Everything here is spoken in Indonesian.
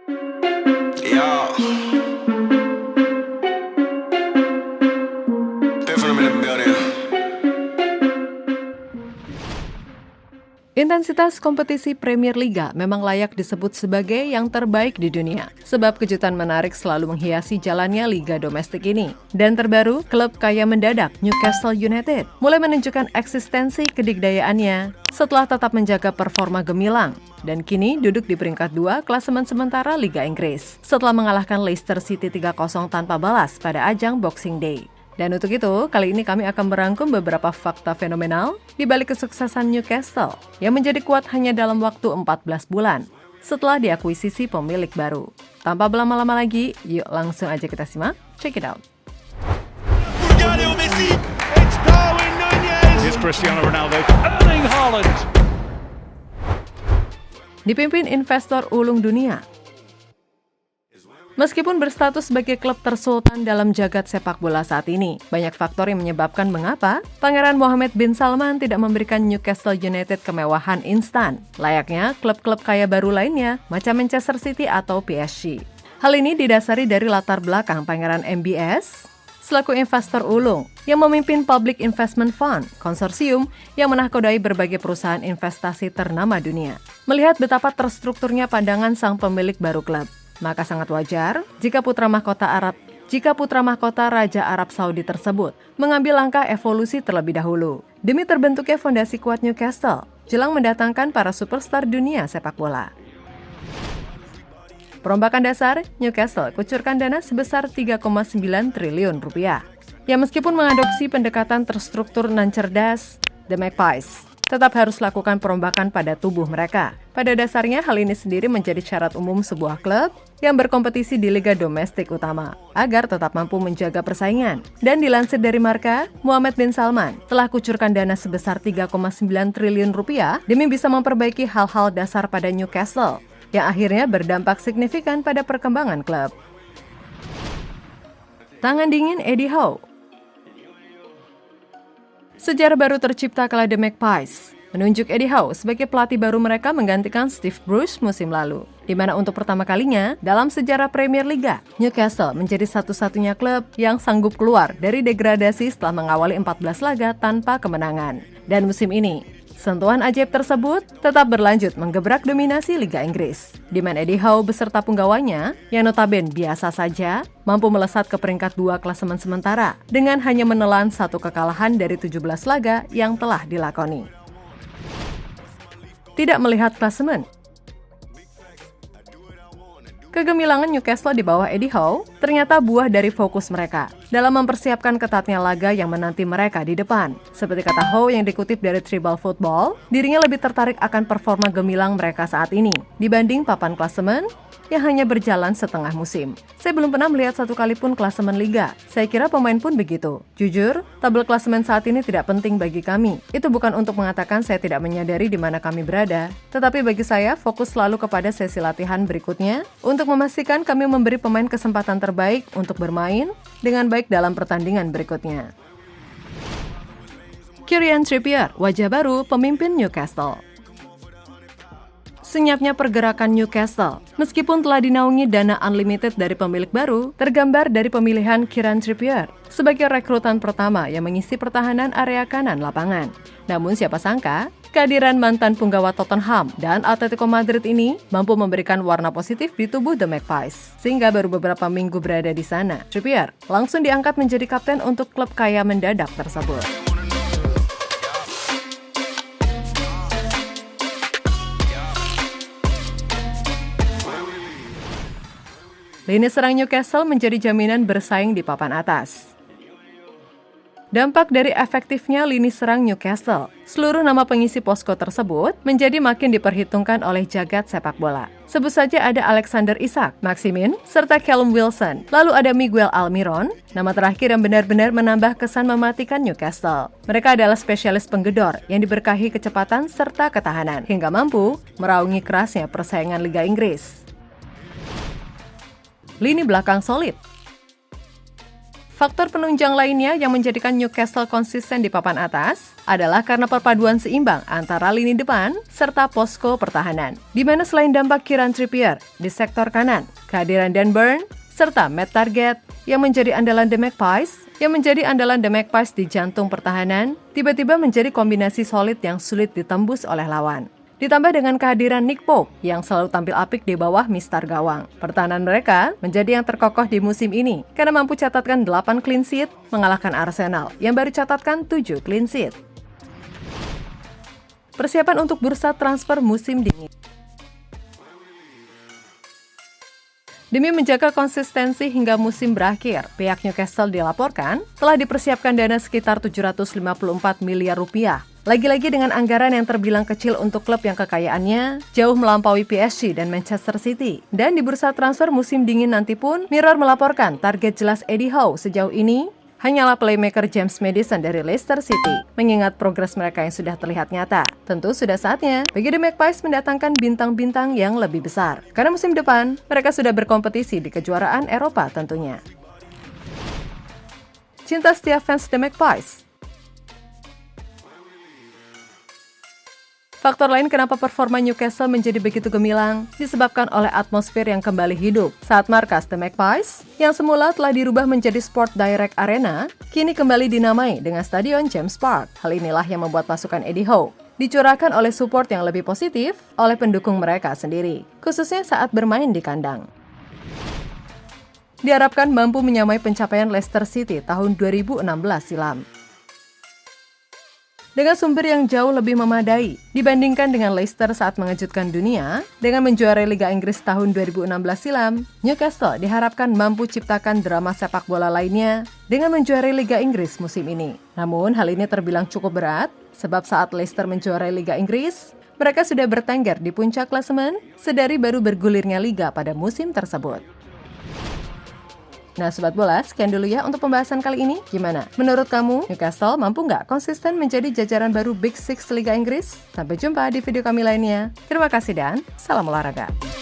Yo. Piffin in the building. Intensitas kompetisi Premier Liga memang layak disebut sebagai yang terbaik di dunia, sebab kejutan menarik selalu menghiasi jalannya liga domestik ini. Dan terbaru, klub kaya mendadak Newcastle United mulai menunjukkan eksistensi kedigdayaannya setelah tetap menjaga performa gemilang dan kini duduk di peringkat 2 klasemen sementara Liga Inggris setelah mengalahkan Leicester City 3-0 tanpa balas pada ajang Boxing Day. Dan untuk itu, kali ini kami akan merangkum beberapa fakta fenomenal di balik kesuksesan Newcastle yang menjadi kuat hanya dalam waktu 14 bulan setelah diakuisisi pemilik baru. Tanpa berlama-lama lagi, yuk langsung aja kita simak. Check it out. Messi, it's Darwin Núñez. Here's Cristiano Ronaldo, Erling Haaland. Dipimpin investor ulung dunia. Meskipun berstatus sebagai klub tersultan dalam jagat sepak bola saat ini, banyak faktor yang menyebabkan mengapa Pangeran Mohammed bin Salman tidak memberikan Newcastle United kemewahan instan, layaknya klub-klub kaya baru lainnya macam Manchester City atau PSG. Hal ini didasari dari latar belakang Pangeran MBS selaku investor ulung yang memimpin Public Investment Fund, konsorsium yang menahkodai berbagai perusahaan investasi ternama dunia. Melihat betapa terstrukturnya pandangan sang pemilik baru klub, maka sangat wajar jika putra mahkota Raja Arab Saudi tersebut mengambil langkah evolusi terlebih dahulu demi terbentuknya fondasi kuat Newcastle jelang mendatangkan para superstar dunia sepak bola. Perombakan dasar, Newcastle kucurkan dana sebesar 3,9 triliun rupiah. Ya meskipun mengadopsi pendekatan terstruktur nan cerdas, The Magpies tetap harus lakukan perombakan pada tubuh mereka. Pada dasarnya, hal ini sendiri menjadi syarat umum sebuah klub yang berkompetisi di liga domestik utama, agar tetap mampu menjaga persaingan. Dan dilansir dari Marca, Mohammed bin Salman telah kucurkan dana sebesar 3,9 triliun rupiah demi bisa memperbaiki hal-hal dasar pada Newcastle, yang akhirnya berdampak signifikan pada perkembangan klub. Tangan dingin Eddie Howe. Sejarah baru tercipta kala The Magpies menunjuk Eddie Howe sebagai pelatih baru mereka menggantikan Steve Bruce musim lalu, di mana untuk pertama kalinya dalam sejarah Premier Liga, Newcastle menjadi satu-satunya klub yang sanggup keluar dari degradasi setelah mengawali 14 laga tanpa kemenangan. Dan musim ini, sentuhan ajaib tersebut tetap berlanjut menggebrak dominasi Liga Inggris, di mana Eddie Howe beserta punggawanya, yang notabene biasa saja, mampu melesat ke peringkat 2 klasemen sementara dengan hanya menelan 1 kekalahan dari 17 laga yang telah dilakoni. Tidak melihat klasemen, kegemilangan Newcastle di bawah Eddie Howe ternyata buah dari fokus mereka dalam mempersiapkan ketatnya laga yang menanti mereka di depan. Seperti kata Howe yang dikutip dari Tribal Football, dirinya lebih tertarik akan performa gemilang mereka saat ini dibanding papan klasemen yang hanya berjalan setengah musim. Saya belum pernah melihat satu kali pun klasemen liga. Saya kira pemain pun begitu. Jujur, tabel klasemen saat ini tidak penting bagi kami. Itu bukan untuk mengatakan saya tidak menyadari di mana kami berada, tetapi bagi saya fokus selalu kepada sesi latihan berikutnya untuk memastikan kami memberi pemain kesempatan terbaik untuk bermain dengan baik dalam pertandingan berikutnya. Kieran Trippier, wajah baru pemimpin Newcastle. Senyapnya pergerakan Newcastle, meskipun telah dinaungi dana unlimited dari pemilik baru, tergambar dari pemilihan Kieran Trippier sebagai rekrutan pertama yang mengisi pertahanan area kanan lapangan. Namun siapa sangka, kehadiran mantan punggawa Tottenham dan Atletico Madrid ini mampu memberikan warna positif di tubuh The Magpies, sehingga baru beberapa minggu berada di sana, Trippier langsung diangkat menjadi kapten untuk klub kaya mendadak tersebut. Lini serang Newcastle menjadi jaminan bersaing di papan atas. Dampak dari efektifnya lini serang Newcastle, seluruh nama pengisi posko tersebut menjadi makin diperhitungkan oleh jagat sepak bola. Sebut saja ada Alexander Isak, Maximin, serta Callum Wilson. Lalu ada Miguel Almiron, nama terakhir yang benar-benar menambah kesan mematikan Newcastle. Mereka adalah spesialis penggedor yang diberkahi kecepatan serta ketahanan, hingga mampu meraungi kerasnya persaingan Liga Inggris. Lini belakang solid. Faktor penunjang lainnya yang menjadikan Newcastle konsisten di papan atas adalah karena perpaduan seimbang antara lini depan serta posko pertahanan, di mana selain dampak Kieran Trippier di sektor kanan, kehadiran Dan Burn, serta Matt Targett yang menjadi andalan The Magpies di jantung pertahanan, tiba-tiba menjadi kombinasi solid yang sulit ditembus oleh lawan. Ditambah dengan kehadiran Nick Pope yang selalu tampil apik di bawah mistar gawang. Pertahanan mereka menjadi yang terkokoh di musim ini karena mampu catatkan 8 clean sheet mengalahkan Arsenal yang baru catatkan 7 clean sheet. Persiapan untuk bursa transfer musim dingin. Demi menjaga konsistensi hingga musim berakhir, pihak Newcastle dilaporkan telah dipersiapkan dana sekitar 754 miliar rupiah. Lagi-lagi dengan anggaran yang terbilang kecil untuk klub yang kekayaannya jauh melampaui PSG dan Manchester City. Dan di bursa transfer musim dingin nanti pun, Mirror melaporkan target jelas Eddie Howe sejauh ini hanyalah playmaker James Maddison dari Leicester City. Mengingat progres mereka yang sudah terlihat nyata, tentu sudah saatnya bagi The Magpies mendatangkan bintang-bintang yang lebih besar. Karena musim depan, mereka sudah berkompetisi di kejuaraan Eropa tentunya. Cinta setia fans The Magpies. Faktor lain kenapa performa Newcastle menjadi begitu gemilang disebabkan oleh atmosfer yang kembali hidup saat markas The Magpies yang semula telah dirubah menjadi Sport Direct Arena kini kembali dinamai dengan Stadion James Park. Hal inilah yang membuat pasukan Eddie Howe dicurahkan oleh support yang lebih positif oleh pendukung mereka sendiri, khususnya saat bermain di kandang. Diharapkan mampu menyamai pencapaian Leicester City tahun 2016 silam. Dengan sumber yang jauh lebih memadai dibandingkan dengan Leicester saat mengejutkan dunia, dengan menjuarai Liga Inggris tahun 2016 silam, Newcastle diharapkan mampu ciptakan drama sepak bola lainnya dengan menjuarai Liga Inggris musim ini. Namun hal ini terbilang cukup berat, sebab saat Leicester menjuarai Liga Inggris, mereka sudah bertengger di puncak klasemen sedari baru bergulirnya liga pada musim tersebut. Nah Sobat Bola, sekian dulu ya untuk pembahasan kali ini. Gimana? Menurut kamu, Newcastle mampu nggak konsisten menjadi jajaran baru Big Six Liga Inggris? Sampai jumpa di video kami lainnya. Terima kasih dan salam olahraga.